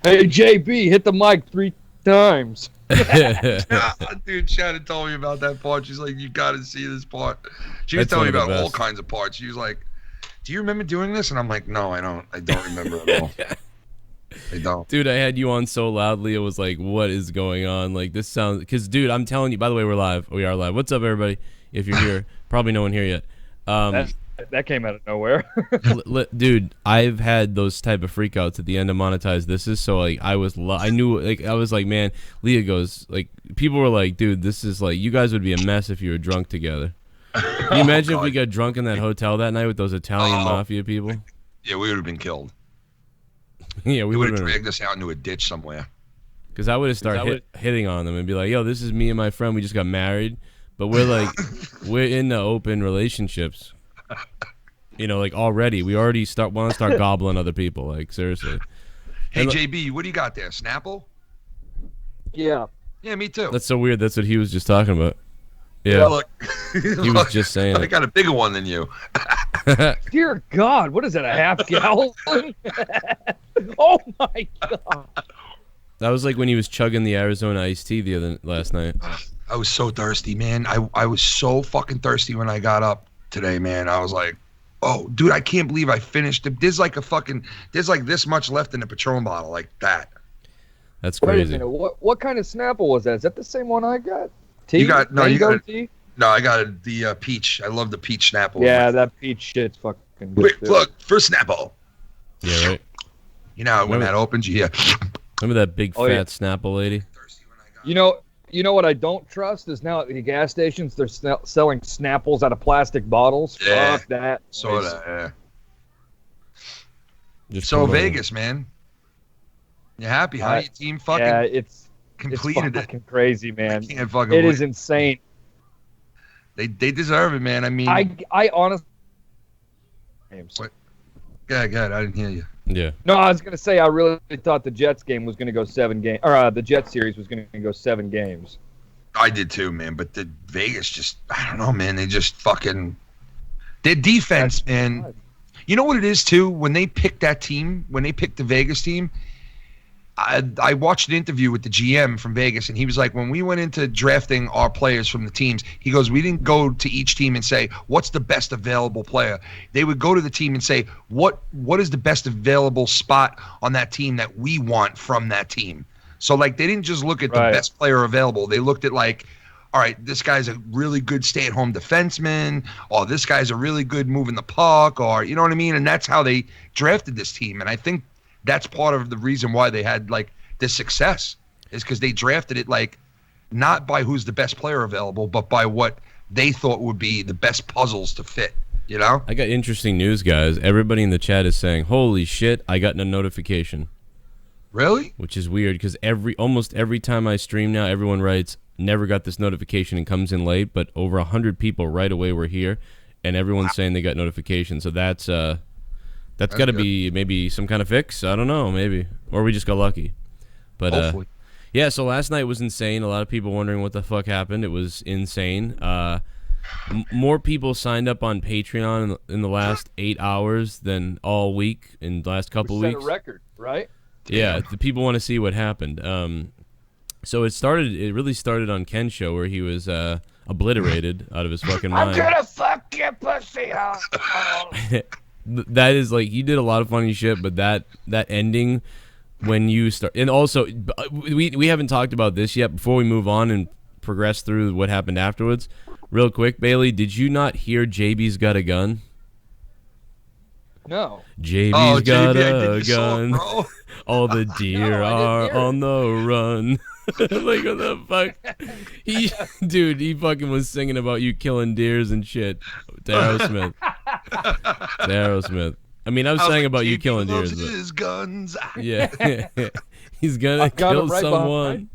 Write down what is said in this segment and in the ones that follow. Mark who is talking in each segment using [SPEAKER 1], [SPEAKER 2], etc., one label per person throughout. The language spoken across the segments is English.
[SPEAKER 1] Hey, JB, hit the mic 3 times.
[SPEAKER 2] Dude, Shannon told me about that part. She's like, you got to see this part. She was telling me about all kinds of parts. She was like, do you remember doing this? And I'm like, no, I don't. I don't remember at all. I don't.
[SPEAKER 3] Dude, I had you on so loudly. It was like, what is going on? Like, this sounds... Because, dude, I'm telling you... By the way, we're live. We are live. What's up, everybody? If you're here. Probably no one here yet.
[SPEAKER 1] That came out of nowhere.
[SPEAKER 3] Dude, I've had those type of freakouts at the end of Monetize This Is, so like I was like, man, Leah goes, like, people were like, dude, this is like, you guys would be a mess if you were drunk together. Can you imagine if we got drunk in that hotel that night with those Italian mafia people?
[SPEAKER 2] Yeah, we would have been killed.
[SPEAKER 3] Yeah, we
[SPEAKER 2] would have dragged us out into a ditch somewhere.
[SPEAKER 3] Because I would have started hitting on them and be like, yo, this is me and my friend, we just got married, but we're like, we're in the open relationships. You know, like already, we already want to start gobbling other people. Like, seriously.
[SPEAKER 2] Hey, JB, what do you got there? Snapple?
[SPEAKER 1] Yeah.
[SPEAKER 2] Yeah, me too.
[SPEAKER 3] That's so weird. That's what he was just talking about. Yeah.
[SPEAKER 2] Look,
[SPEAKER 3] he was just saying.
[SPEAKER 2] I got a bigger one than you.
[SPEAKER 1] Dear God, what is that? A half gallon? Oh my God.
[SPEAKER 3] That was like when he was chugging the Arizona iced tea last night.
[SPEAKER 2] I was so thirsty, man. I was so fucking thirsty when I got up today, man. I was like, oh, dude, I can't believe I finished it. There's like this much left in the Patron bottle, like that.
[SPEAKER 3] That's crazy.
[SPEAKER 1] Wait a minute, what kind of Snapple was that? Is that the same one I got? Tea?
[SPEAKER 2] You got
[SPEAKER 1] tea?
[SPEAKER 2] No, I got the peach. I love the peach Snapple.
[SPEAKER 1] Yeah, that peach shit's fucking good.
[SPEAKER 2] Quick plug for Snapple.
[SPEAKER 3] Yeah, right.
[SPEAKER 2] You know when that opens, you hear.
[SPEAKER 3] Remember that big fat Snapple lady?
[SPEAKER 1] You know what I don't trust is now at the gas stations they're selling Snapples out of plastic bottles.
[SPEAKER 2] Yeah.
[SPEAKER 1] Fuck that.
[SPEAKER 2] Yeah.
[SPEAKER 3] Just
[SPEAKER 2] so Vegas, man. You happy? How your team fucking?
[SPEAKER 1] Yeah, it's fucking crazy, man. I can't fucking believe it is insane.
[SPEAKER 2] They deserve it, man. I mean,
[SPEAKER 1] I honestly.
[SPEAKER 2] What? Go ahead. I didn't hear you.
[SPEAKER 3] Yeah.
[SPEAKER 1] No, I was gonna say I really thought the Jets game was gonna go 7 games, or the Jets series was gonna go 7 games.
[SPEAKER 2] I did too, man. But the Vegas just, I don't know, man. They just fucking their defense, man. You know what it is too? When they picked that team, when they picked the Vegas team, I watched an interview with the GM from Vegas, and he was like, when we went into drafting our players from the teams, he goes, we didn't go to each team and say, what's the best available player? They would go to the team and say, what is the best available spot on that team that we want from that team? So, like, they didn't just look at the best player available. They looked at, like, all right, this guy's a really good stay-at-home defenseman, or this guy's a really good moving the puck, or, you know what I mean? And that's how they drafted this team. And I think that's part of the reason why they had like this success is because they drafted it like not by who's the best player available, but by what they thought would be the best puzzles to fit, you know?
[SPEAKER 3] I got interesting news, guys. Everybody in the chat is saying, holy shit, I got a notification.
[SPEAKER 2] Really?
[SPEAKER 3] Which is weird because almost every time I stream now, everyone writes, never got this notification and comes in late, but over 100 people right away were here, and everyone's saying they got notifications. So that's got to be maybe some kind of fix. I don't know, maybe. Or we just got lucky. But yeah, so last night was insane. A lot of people wondering what the fuck happened. It was insane. More people signed up on Patreon in the last 8 hours than all week in the last couple weeks.
[SPEAKER 1] Set a record, right?
[SPEAKER 3] Yeah, the people want to see what happened. So it really started on Ken's show where he was obliterated out of his fucking mind.
[SPEAKER 1] I'm gonna fuck your pussy hole.
[SPEAKER 3] That is like, you did a lot of funny shit, but that ending when you start, and also we haven't talked about this yet. Before we move on and progress through what happened afterwards, real quick, Bailey, did you not hear JB's got a gun?
[SPEAKER 1] No.
[SPEAKER 3] JB's got a gun. All the deer are on the run. Like, what the fuck? Dude, he fucking was singing about you killing deers and shit to Aerosmith. I mean, I was saying about you killing deers. But
[SPEAKER 2] his guns.
[SPEAKER 3] Yeah. He's gonna kill someone.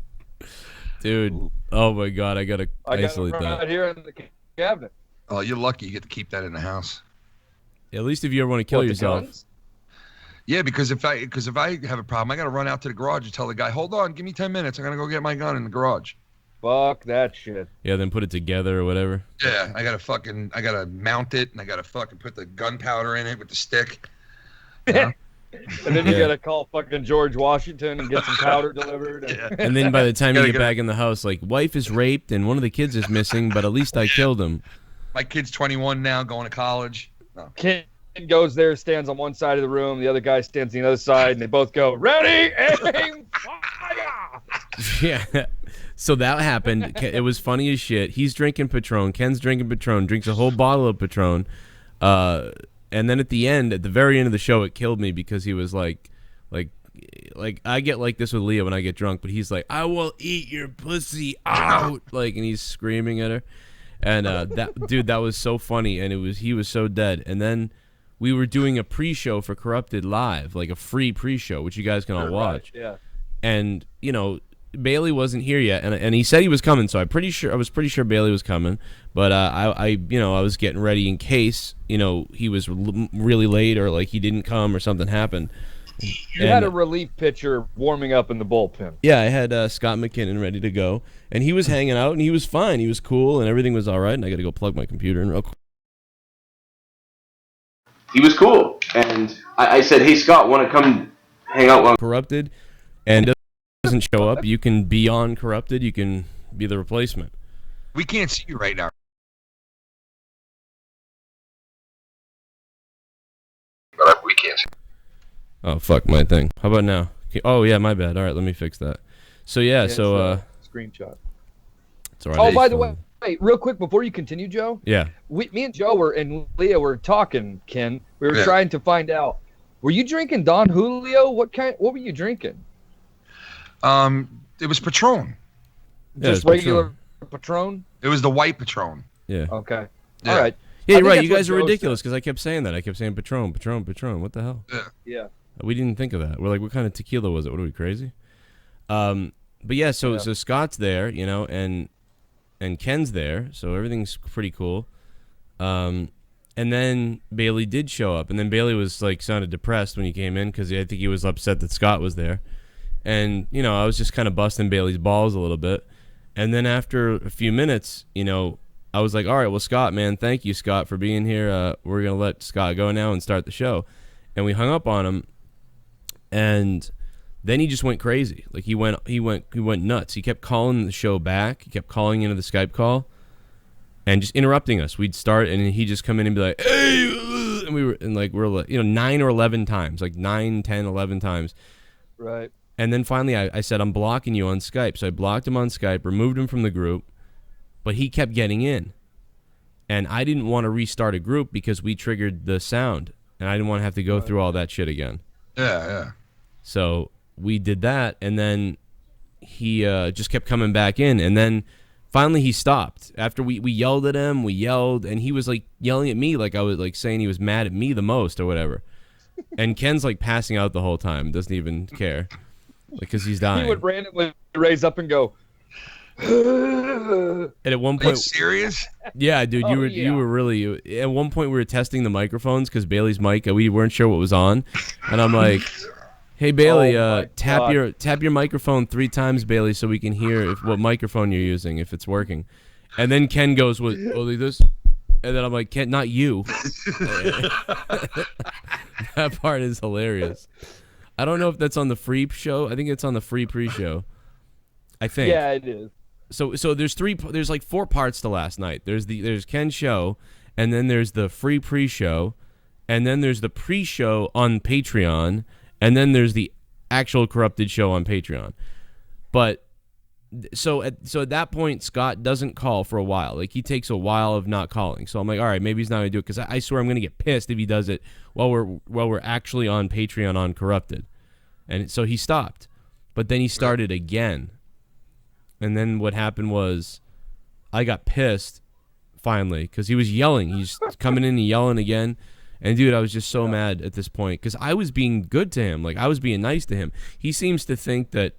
[SPEAKER 3] Dude, oh my God, I gotta isolate that.
[SPEAKER 1] Right here in the cabinet.
[SPEAKER 2] Oh, you're lucky you get to keep that in the house.
[SPEAKER 3] At least if you ever want to kill yourself.
[SPEAKER 2] Yeah, because if I have a problem, I got to run out to the garage and tell the guy, hold on, give me 10 minutes. I'm going to go get my gun in the garage.
[SPEAKER 1] Fuck that shit.
[SPEAKER 3] Yeah, then put it together or whatever.
[SPEAKER 2] Yeah, I got to mount it, and I got to fucking put the gunpowder in it with the stick. You know?
[SPEAKER 1] And then you gotta call fucking George Washington and get some powder delivered.
[SPEAKER 3] And then by the time you get back in the house, like, wife is raped and one of the kids is missing, but at least I killed him.
[SPEAKER 2] My kid's 21 now, going to college. No.
[SPEAKER 1] Kid goes there, stands on one side of the room, the other guy stands on the other side, and they both go, ready, aim, fire!
[SPEAKER 3] Yeah. So that happened. It was funny as shit. He's drinking Patron. Ken's drinking Patron, drinks a whole bottle of Patron. And then at the end, at the very end of the show, it killed me because he was like I get like this with Leah when I get drunk, but he's like, I will eat your pussy out, like, and he's screaming at her, and that was so funny, and he was so dead. And then we were doing a pre-show for Corrupted live, like a free pre-show, which you guys can all watch.
[SPEAKER 1] Right, yeah.
[SPEAKER 3] And Bailey wasn't here yet, and he said he was coming, so I was pretty sure Bailey was coming, but I was getting ready in case he was really late or like he didn't come or something happened.
[SPEAKER 1] You had a relief pitcher warming up in the bullpen.
[SPEAKER 3] Yeah, I had Scott McKinnon ready to go, and he was hanging out, and he was fine, he was cool, and everything was all right. And I got to go plug my computer in real quick.
[SPEAKER 4] He was cool, and I said, "Hey Scott, want to come hang out?" While
[SPEAKER 3] Corrupted, and doesn't show up, you can be on Corrupted, you can be the replacement.
[SPEAKER 2] We can't see you right now. But we can't see.
[SPEAKER 3] Oh, fuck my thing. How about now? Oh, yeah, my bad. All right, let me fix that. So,
[SPEAKER 1] Screenshot.
[SPEAKER 3] It's all right.
[SPEAKER 1] Oh, by the way, real quick, before you continue, Joe.
[SPEAKER 3] Yeah.
[SPEAKER 1] Me and Joe and Leah were talking, Ken. We were trying to find out, were you drinking Don Julio? What were you drinking?
[SPEAKER 2] It was Patron.
[SPEAKER 1] Just regular Patron?
[SPEAKER 2] It was the white Patron.
[SPEAKER 3] Yeah.
[SPEAKER 1] Okay.
[SPEAKER 2] Yeah.
[SPEAKER 1] All right.
[SPEAKER 3] Yeah, you're right. You guys are ridiculous because I kept saying that. I kept saying Patron, Patron, Patron. What the hell?
[SPEAKER 1] Yeah.
[SPEAKER 3] We didn't think of that. We're like, what kind of tequila was it? What are we, crazy? But yeah, so Scott's there, and Ken's there, so everything's pretty cool. And then Bailey did show up, and then Bailey was like sounded depressed when he came in because I think he was upset that Scott was there. And, I was just kind of busting Bailey's balls a little bit. And then after a few minutes, I was like, all right, well, Scott, man, thank you, Scott, for being here. We're going to let Scott go now and start the show. And we hung up on him. And then he just went crazy. Like he went nuts. He kept calling the show back. He kept calling into the Skype call and just interrupting us. We'd start and he'd just come in and be like, hey, and we're 9 or 11 times, like 9, 10, 11 times.
[SPEAKER 1] Right.
[SPEAKER 3] And then finally I said, I'm blocking you on Skype. So I blocked him on Skype, removed him from the group, but he kept getting in. And I didn't want to restart a group because we triggered the sound. And I didn't want to have to go through all that shit again.
[SPEAKER 2] Yeah.
[SPEAKER 3] So we did that, and then he just kept coming back in. And then finally he stopped. After we yelled at him, and he was like yelling at me like I was like saying he was mad at me the most or whatever. And Ken's like passing out the whole time, doesn't even care. Because he's dying.
[SPEAKER 1] He would randomly raise up and go.
[SPEAKER 3] And at one point,
[SPEAKER 2] are you serious?
[SPEAKER 3] Yeah, dude, you were really. At one point, we were testing the microphones because Bailey's mic, we weren't sure what was on, and I'm like, "Hey Bailey, tap your microphone 3 times, Bailey, so we can hear what microphone you're using if it's working." And then Ken goes, "What? Like this?" And then I'm like, "Ken, not you." That part is hilarious. I don't know if that's on the free show. I think it's on the free pre-show. I think.
[SPEAKER 1] Yeah, it is.
[SPEAKER 3] So there's like 4 parts to last night. There's Ken's show, and then there's the free pre-show, and then there's the pre-show on Patreon, and then there's the actual Corrupted show on Patreon. But so at that point, Scott doesn't call for a while. Like he takes a while of not calling. So I'm like, all right, maybe he's not gonna do it because I swear I'm gonna get pissed if he does it while we're actually on Patreon on Corrupted. And so he stopped, but then he started again. And then what happened was I got pissed finally because he was yelling. He's coming in and yelling again. And, dude, I was just so mad at this point because I was being good to him. Like, I was being nice to him. He seems to think that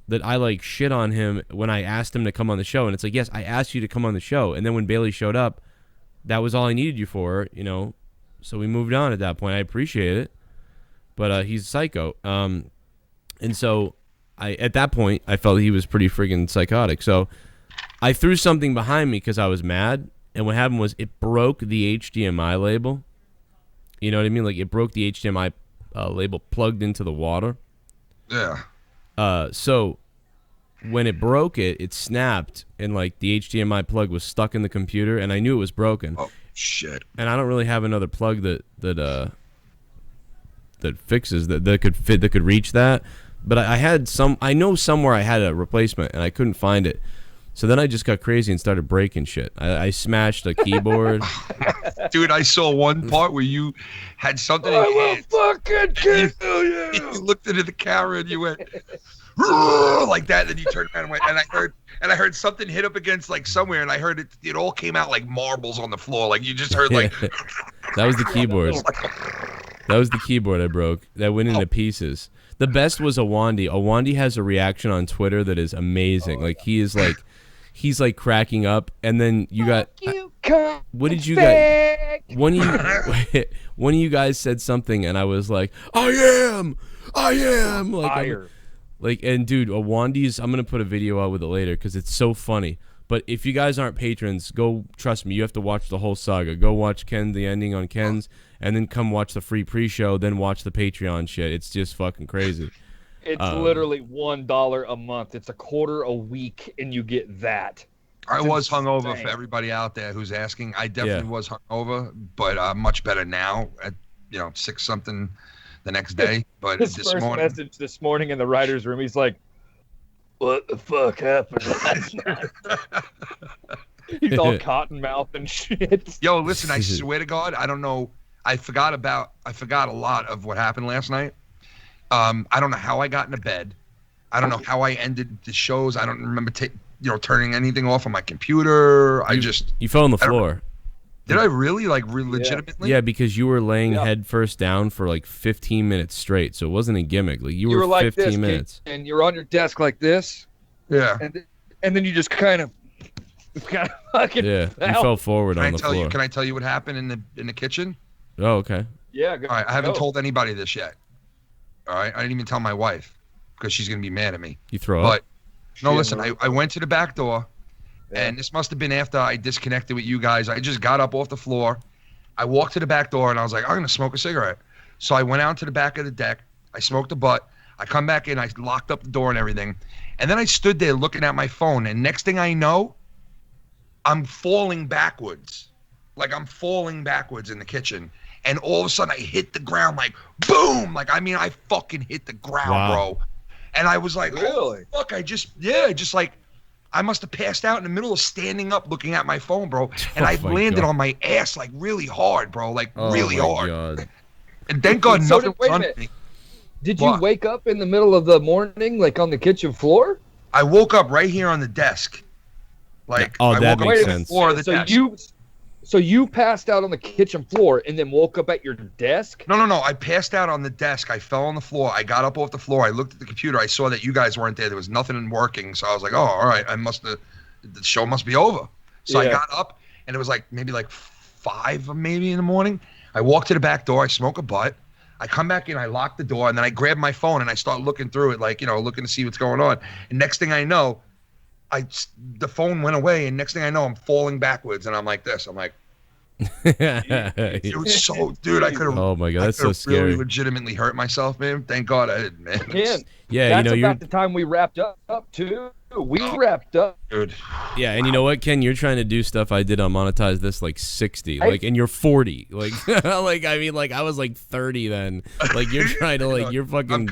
[SPEAKER 3] I, like, shit on him when I asked him to come on the show. And it's like, yes, I asked you to come on the show. And then when Bailey showed up, that was all I needed you for, So we moved on at that point. I appreciate it. But he's a psycho. And so... at that point, I felt he was pretty friggin' psychotic. So I threw something behind me because I was mad. And what happened was it broke the HDMI label. You know what I mean? Like it broke the HDMI label plugged into the water.
[SPEAKER 2] Yeah.
[SPEAKER 3] So when it broke, it snapped, and like the HDMI plug was stuck in the computer, and I knew it was broken.
[SPEAKER 2] Oh shit!
[SPEAKER 3] And I don't really have another plug that fixes that could reach that. But I know somewhere I had a replacement, and I couldn't find it. So then I just got crazy and started breaking shit. I smashed a keyboard.
[SPEAKER 2] Dude, I saw one part where you had something in
[SPEAKER 1] I
[SPEAKER 2] your
[SPEAKER 1] will
[SPEAKER 2] hands.
[SPEAKER 1] fucking kill you.
[SPEAKER 2] You looked into the camera and you went like that, and then you turned around and went, and I heard something hit up against like somewhere, and I heard it all came out like marbles on the floor. Like you just heard like
[SPEAKER 3] that was the keyboard. That was the keyboard I broke. That went into pieces. The best was Awandi. Awandi has a reaction on Twitter that is amazing. Like he's like cracking up, and then you got what did you guys? One of you guys said something, and I was like, I am like, and dude, Awandi's. I'm gonna put a video out with it later because it's so funny. But if you guys aren't patrons, go, trust me, you have to watch the whole saga. Go watch the ending on Ken's, and then come watch the free pre-show, then watch the Patreon shit. It's just fucking crazy.
[SPEAKER 1] It's literally $1 a month. It's a quarter a week, and you get that.
[SPEAKER 2] I was hungover for everybody out there who's asking. I definitely was hungover, but much better now at 6-something the next day. But
[SPEAKER 1] His
[SPEAKER 2] this
[SPEAKER 1] first
[SPEAKER 2] morning,
[SPEAKER 1] message this morning in the writer's room, he's like, "What the fuck happened last night?" He's all cotton mouth and shit.
[SPEAKER 2] Yo, listen, I swear to God, I don't know. I forgot a lot of what happened last night. I don't know how I got into bed. I don't know how I ended the shows. I don't remember turning anything off on my computer.
[SPEAKER 3] You fell on the floor.
[SPEAKER 2] Did I really? Like, legitimately?
[SPEAKER 3] Yeah, because you were laying head first down for like 15 minutes straight, so it wasn't a gimmick. Like you were
[SPEAKER 1] like
[SPEAKER 3] 15
[SPEAKER 1] this,
[SPEAKER 3] minutes.
[SPEAKER 1] And you're on your desk like this.
[SPEAKER 2] Yeah.
[SPEAKER 1] And then you just kind of fucking
[SPEAKER 3] you fell forward on the floor.
[SPEAKER 2] Can I tell you what happened in the kitchen?
[SPEAKER 3] Oh, okay.
[SPEAKER 1] Yeah.
[SPEAKER 2] All right, I haven't told anybody this yet. All right, I didn't even tell my wife because she's gonna be mad at me.
[SPEAKER 3] You throw up?
[SPEAKER 2] No, listen, I went to the back door, and this must have been after I disconnected with you guys. I just got up off the floor. I walked to the back door, and I was like, I'm going to smoke a cigarette. So I went out to the back of the deck. I smoked a butt. I come back in. I locked up the door and everything. And then I stood there looking at my phone, and next thing I know, I'm falling backwards. Like, I'm falling backwards in the kitchen. And all of a sudden, I hit the ground like, boom! Like, I mean, I fucking hit the ground, bro. And I was like, really? Oh, fuck, I must have passed out in the middle of standing up looking at my phone, bro. And I landed on my ass, like, really hard, bro. Like, really hard. God. And thank God nothing was on me.
[SPEAKER 1] Did you wake up in the middle of the morning, like, on the kitchen floor?
[SPEAKER 2] I woke up right here on the desk. Like,
[SPEAKER 3] that makes sense.
[SPEAKER 2] Floor of the desk.
[SPEAKER 1] So you passed out on the kitchen floor and then woke up at your desk?
[SPEAKER 2] No. I passed out on the desk. I fell on the floor. I got up off the floor. I looked at the computer. I saw that you guys weren't there. There was nothing working. So I was like, oh, all right. The show must be over. So I got up, and it was like maybe like 5 maybe in the morning. I walked to the back door. I smoke a butt. I come back in. I lock the door, and then I grab my phone, and I start looking through it, like, looking to see what's going on. And next thing I know, the phone went away, and next thing I know, I'm falling backwards, and I'm like this. I'm like, it was so, dude, I could have.
[SPEAKER 3] Oh my God, that's so scary.
[SPEAKER 2] Really legitimately hurt myself, man. Thank God I didn't, man.
[SPEAKER 1] That's about the time we wrapped up too. We wrapped up,
[SPEAKER 2] dude.
[SPEAKER 3] Yeah, and you know what, Ken? You're trying to do stuff I did on Monetize This like 60, like, and you're 40, like, like I mean, like I was like 30 then. Like you're trying to like you're fucking.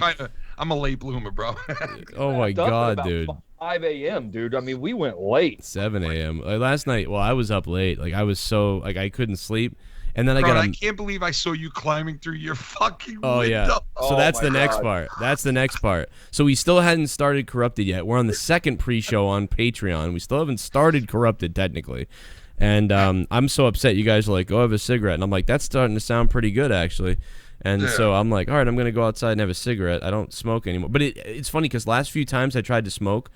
[SPEAKER 2] I'm a late bloomer, bro.
[SPEAKER 3] Oh my God, dude.
[SPEAKER 1] 5 a.m., dude. I mean, we went late.
[SPEAKER 3] 7 a.m. Last night, I was up late. Like, I was so, like, I couldn't sleep. And then
[SPEAKER 2] I can't believe I saw you climbing through your fucking window.
[SPEAKER 3] Yeah. So that's the next part. That's the next part. So we still hadn't started Corrupted yet. We're on the second pre-show on Patreon. We still haven't started Corrupted, technically. And I'm so upset. You guys are like, go have a cigarette. And I'm like, that's starting to sound pretty good, actually. And so I'm like, all right, I'm going to go outside and have a cigarette. I don't smoke anymore. But it's funny because last few times I tried to smoke,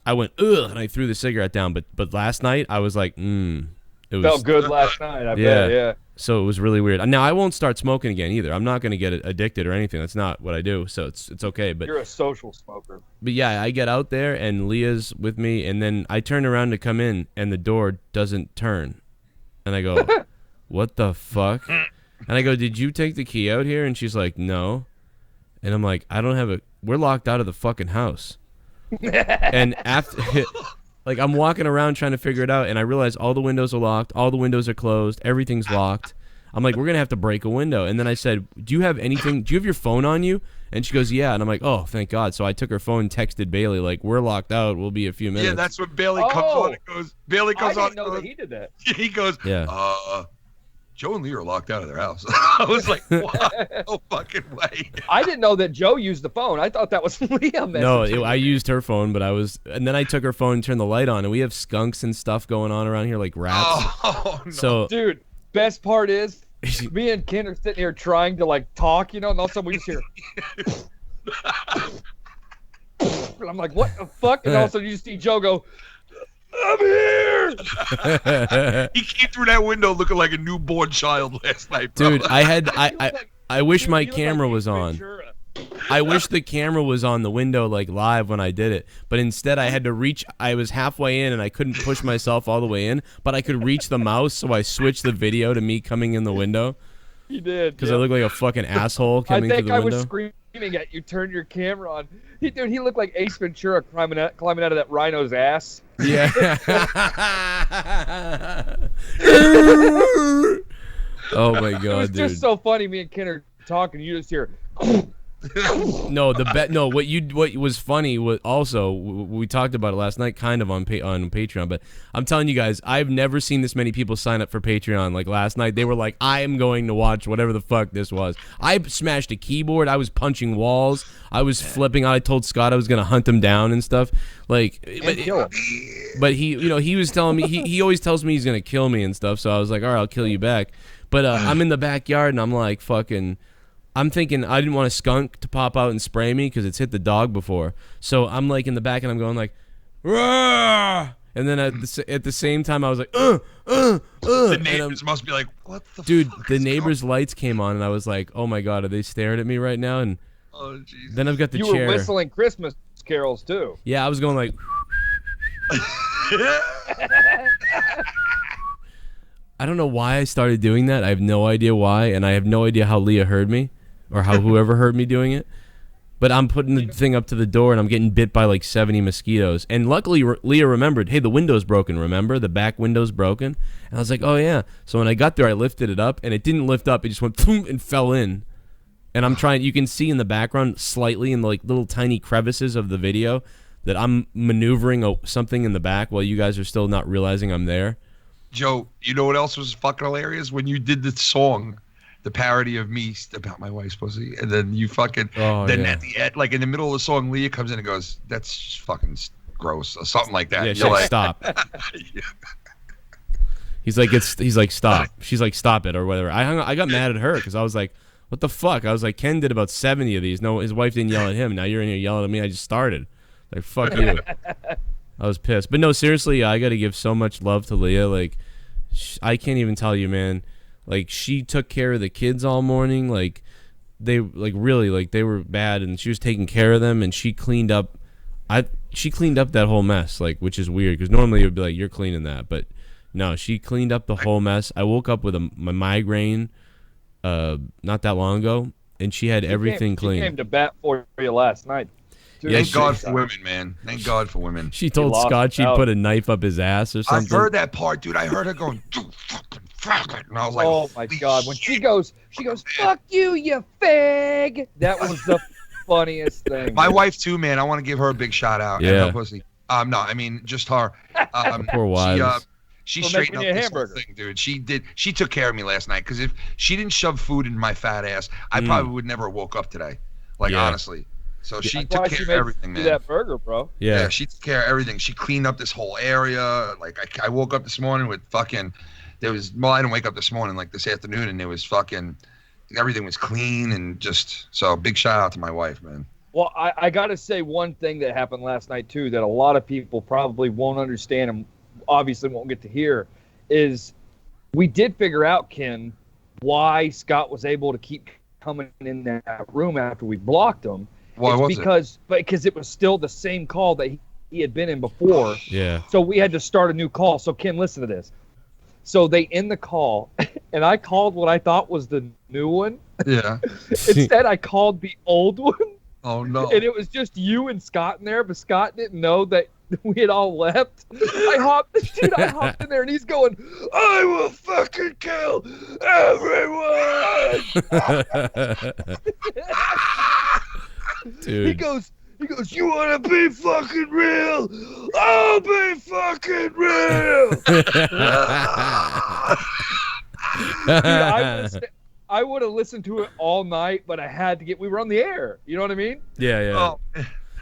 [SPEAKER 3] I went, ugh, and I threw the cigarette down. But last night, I was like, It
[SPEAKER 1] felt good last night, I bet, yeah.
[SPEAKER 3] So it was really weird. Now, I won't start smoking again either. I'm not going to get addicted or anything. That's not what I do, so it's okay. But
[SPEAKER 1] you're a social smoker.
[SPEAKER 3] But yeah, I get out there, and Leah's with me, and then I turn around to come in, and the door doesn't turn. And I go, what the fuck? And I go, did you take the key out here? And she's like, no. And I'm like, we're locked out of the fucking house. And after, like, I'm walking around trying to figure it out, and I realize all the windows are locked, all the windows are closed, everything's locked. I'm like, we're going to have to break a window. And then I said, do you have your phone on you? And she goes, yeah. And I'm like, oh, thank God. So I took her phone, texted Bailey, like, we're locked out. We'll be a few minutes.
[SPEAKER 2] Yeah, that's when Bailey comes on and goes,
[SPEAKER 1] I didn't know that he did that.
[SPEAKER 2] He goes,
[SPEAKER 3] yeah.
[SPEAKER 2] Joe and Leah are locked out of their house. I was like, what? No fucking way.
[SPEAKER 1] I didn't know that Joe used the phone. I thought that was Leah.
[SPEAKER 3] No, I used her phone, but and then I took her phone and turned the light on, and we have skunks and stuff going on around here, like rats.
[SPEAKER 2] Oh, no.
[SPEAKER 3] So,
[SPEAKER 1] dude, best part is, me and Ken are sitting here trying to, like, talk, and all of a sudden we just hear... and I'm like, what the fuck? And all of a sudden you just see Joe go... I'm here.
[SPEAKER 2] He came through that window looking like a newborn child last night, bro.
[SPEAKER 3] Dude, I wish my camera was on. I wish the camera was on the window, like, live when I did it. But instead I had to reach. I was halfway in and I couldn't push myself all the way in, but I could reach the mouse, so I switched the video to me coming in the window.
[SPEAKER 1] You did.
[SPEAKER 3] Because I look like a fucking asshole coming through the window.
[SPEAKER 1] I was screaming at you. Turn your camera on. He looked like Ace Ventura climbing out of that rhino's ass.
[SPEAKER 3] Yeah. Oh my God, dude. It was
[SPEAKER 1] just so funny. Me and Ken are talking. You just hear.
[SPEAKER 3] No, what was funny was also, we talked about it last night, kind of on Patreon, but I'm telling you guys, I've never seen this many people sign up for Patreon. Like last night, they were like, I am going to watch whatever the fuck this was. I smashed a keyboard. I was punching walls. I was flipping out. I told Scott I was gonna hunt him down and stuff. Like, but he, he was telling me, he always tells me he's gonna kill me and stuff. So I was like, all right, I'll kill you back. But I'm in the backyard and I'm like, fucking. I'm thinking I didn't want a skunk to pop out and spray me because it's hit the dog before. So I'm like in the back and I'm going like, Rah! And then at the same time I was like,
[SPEAKER 2] The neighbors must be like, what the
[SPEAKER 3] dude,
[SPEAKER 2] fuck?
[SPEAKER 3] The neighbors' lights came on and I was like, oh my God, are they staring at me right now? And then I've got the chair.
[SPEAKER 1] You were whistling Christmas carols too.
[SPEAKER 3] Yeah, I was going like. I don't know why I started doing that. I have no idea why, and I have no idea how Leah heard me. Or how whoever heard me doing it. But I'm putting the thing up to the door, and I'm getting bit by like 70 mosquitoes. And luckily, Leah remembered, hey, the window's broken, remember? The back window's broken. And I was like, oh, yeah. So when I got there, I lifted it up, and it didn't lift up. It just went boom and fell in. And I'm trying, you can see in the background slightly in the like little tiny crevices of the video that I'm maneuvering something in the back while you guys are still not realizing I'm there.
[SPEAKER 2] Joe, you know what else was fucking hilarious? When you did the song. The parody of me about my wife's pussy, and then you fucking at the end, like in the middle of the song, Leah comes in and goes, "That's just fucking gross," or something like that.
[SPEAKER 3] Yeah, she's like, "Stop." Yeah. He's like, "Stop." She's like, "Stop it," or whatever. I got mad at her because I was like, "What the fuck?" I was like, "Ken did about 70 of these. No, his wife didn't yell at him. Now you're in here yelling at me. I just started. Like, fuck you." I was pissed, but no, seriously, I got to give so much love to Leah. Like, I can't even tell you, man. Like, she took care of the kids all morning. Like, they were bad, and she was taking care of them, and she cleaned up. She cleaned up that whole mess, like, which is weird because normally it would be like, you're cleaning that, but no, she cleaned up the whole mess. I woke up with my migraine, not that long ago, and she had everything clean.
[SPEAKER 1] She came to bat for you last night.
[SPEAKER 2] Thank God for women, man. Thank God for women.
[SPEAKER 3] She told Scott she'd put a knife up his ass or something.
[SPEAKER 2] I heard that part, dude. I heard her going, "Dude, fuck it," and I was like,
[SPEAKER 1] "Oh my God!" When she goes, "Fuck you, you fag." That was the funniest thing.
[SPEAKER 2] My wife too, man. I want to give her a big shout out.
[SPEAKER 3] Yeah.
[SPEAKER 2] And her pussy. No, I mean just her.
[SPEAKER 3] Poor wives.
[SPEAKER 2] She straightened up this whole thing, dude. She took care of me last night because if she didn't shove food in my fat ass, I probably would never have woke up today. Like honestly. So she took care of everything, man.
[SPEAKER 1] That burger, bro.
[SPEAKER 2] Yeah, she took care of everything. She cleaned up this whole area. Like I woke up this morning with fucking. I didn't wake up this morning, like this afternoon, and it was fucking. Everything was clean and just so. Big shout out to my wife, man.
[SPEAKER 1] Well, I got to say one thing that happened last night too that a lot of people probably won't understand and obviously won't get to hear is we did figure out, Ken, why Scott was able to keep coming in that room after we blocked him.
[SPEAKER 2] Why was it?
[SPEAKER 1] Because it was still the same call that he had been in before.
[SPEAKER 3] Yeah.
[SPEAKER 1] So we had to start a new call. So Ken, listen to this. So they end the call, and I called what I thought was the new one.
[SPEAKER 2] Yeah.
[SPEAKER 1] Instead, I called the old one.
[SPEAKER 2] Oh no.
[SPEAKER 1] And it was just you and Scott in there, but Scott didn't know that we had all left. I hopped in there, and he's going, "I will fucking kill everyone."
[SPEAKER 3] Dude.
[SPEAKER 1] He goes, "You want to be fucking real? I'll be fucking real." Dude, I would have listened to it all night, but I had to we were on the air. You know what I mean?
[SPEAKER 3] Yeah, yeah.
[SPEAKER 2] Oh.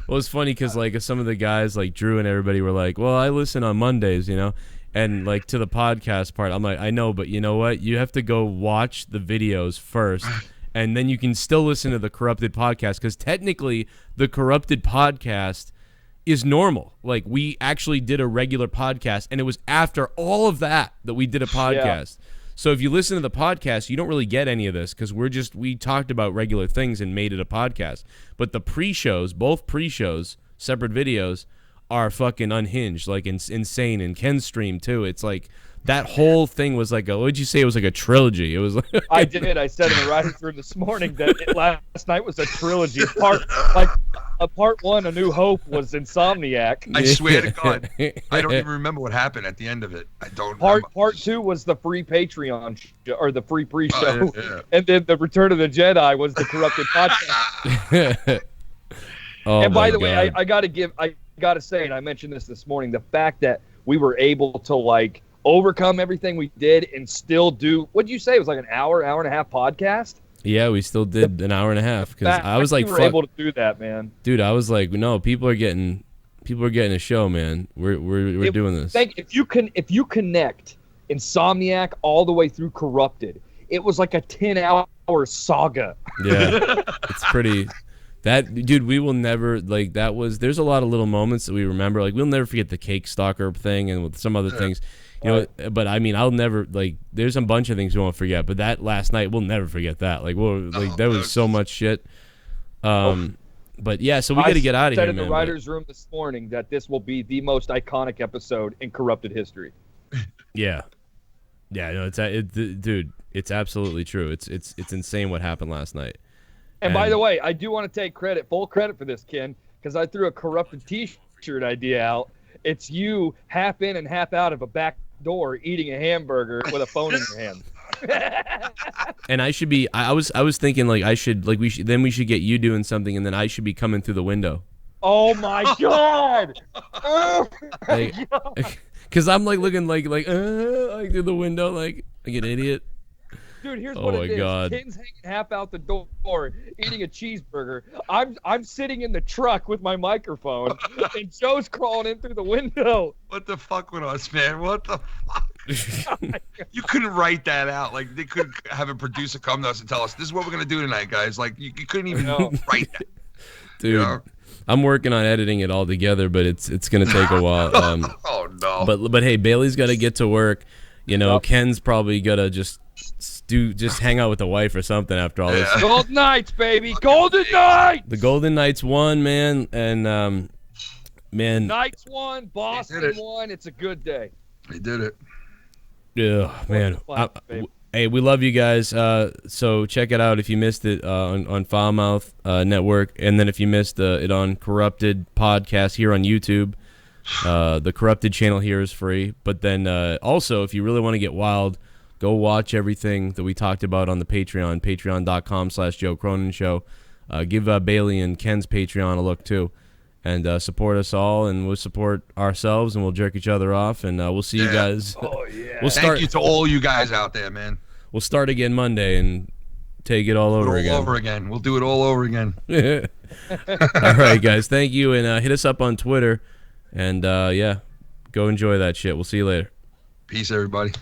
[SPEAKER 3] Well, it's funny because like some of the guys like Drew and everybody were like, "Well, I listen on Mondays, you know," and like to the podcast part, I'm like, "I know, but you know what? You have to go watch the videos first, and then you can still listen to the Corrupted podcast because technically the Corrupted podcast is normal. Like we actually did a regular podcast, and it was after all of that we did a podcast." Yeah. So if you listen to the podcast, you don't really get any of this because we talked about regular things and made it a podcast. But the pre-shows, both pre-shows, separate videos, are fucking unhinged, like insane. And Ken's stream too. It's like that whole thing was like what'd you say? It was like a trilogy. It was like
[SPEAKER 1] I did. I said in the writing room this morning that last night was a trilogy. Part one, A New Hope, was Insomniac.
[SPEAKER 2] I swear to God, I don't even remember what happened at the end of it. I don't.
[SPEAKER 1] Part two was the free Patreon or the free pre-show,
[SPEAKER 2] yeah.
[SPEAKER 1] And then the Return of the Jedi was the Corrupted podcast.
[SPEAKER 3] Oh,
[SPEAKER 1] and by the
[SPEAKER 3] God.
[SPEAKER 1] way, I gotta say, and I mentioned this morning, the fact that we were able to like overcome everything we did and still do. What'd you say? It was like an hour and a half podcast.
[SPEAKER 3] Yeah, we still did an hour and a half because I was like,
[SPEAKER 1] we were able to do that, man.
[SPEAKER 3] Dude, I was like, no, people are getting a show, man. We're doing this.
[SPEAKER 1] If you connect Insomniac all the way through Corrupted, it was like a 10-hour saga.
[SPEAKER 3] Yeah, it's pretty. That dude, we will never like. That was. There's a lot of little moments that we remember. Like we'll never forget the cake stalker thing and with some other things. You know, but I mean, I'll never like. There's a bunch of things we won't forget, but that last night we'll never forget that. Like, that was so much shit. But yeah, so we got to get out of here, man.
[SPEAKER 1] I said in the writers' room this morning that this will be the most iconic episode in Corrupted history.
[SPEAKER 3] Yeah, no, dude, it's absolutely true. It's insane what happened last night.
[SPEAKER 1] And by the way, I do want to take full credit for this, Ken, because I threw a Corrupted T-shirt idea out. It's you half in and half out of a back door eating a hamburger with a phone in your hand.
[SPEAKER 3] And I should be. I was thinking like we should get you doing something, and then I should be coming through the window.
[SPEAKER 1] Oh my God! Oh my God!
[SPEAKER 3] Because I'm like looking like through the window like an idiot.
[SPEAKER 1] Dude, here's what it is.
[SPEAKER 3] God.
[SPEAKER 1] Ken's hanging half out the door, eating a cheeseburger. I'm sitting in the truck with my microphone, and Joe's crawling in through the window.
[SPEAKER 2] What the fuck with us, man? What the fuck? You couldn't write that out. Like they couldn't have a producer come to us and tell us this is what we're gonna do tonight, guys. Like you couldn't even write that.
[SPEAKER 3] Dude,
[SPEAKER 2] you know?
[SPEAKER 3] I'm working on editing it all together, but it's gonna take a while.
[SPEAKER 2] Oh no.
[SPEAKER 3] But hey, Bailey's got to get to work. You know, Ken's probably gotta just hang out with the wife or something after all this.
[SPEAKER 1] Golden Knights, baby, Golden Knights.
[SPEAKER 3] The Golden Knights won, man, and man.
[SPEAKER 1] Knights won, Boston won. It's a good day.
[SPEAKER 2] They did it.
[SPEAKER 3] Yeah, man. Hey, we love you guys. So check it out if you missed it on Foulmouth Network, and then if you missed it on Corrupted Podcast here on YouTube. The Corrupted channel here is free, but then also if you really want to get wild, go watch everything that we talked about on the Patreon, patreon.com/Joe Cronin Show. Give Bailey and Ken's Patreon a look too, and support us all, and we'll support ourselves, and we'll jerk each other off, and we'll see you guys.
[SPEAKER 1] Oh yeah!
[SPEAKER 2] Thank you to all you guys out there, man.
[SPEAKER 3] We'll start again Monday and take it all over
[SPEAKER 2] again. We'll do it all over again.
[SPEAKER 3] All right, guys. Thank you, and hit us up on Twitter. And, yeah, go enjoy that shit. We'll see you later.
[SPEAKER 2] Peace, everybody.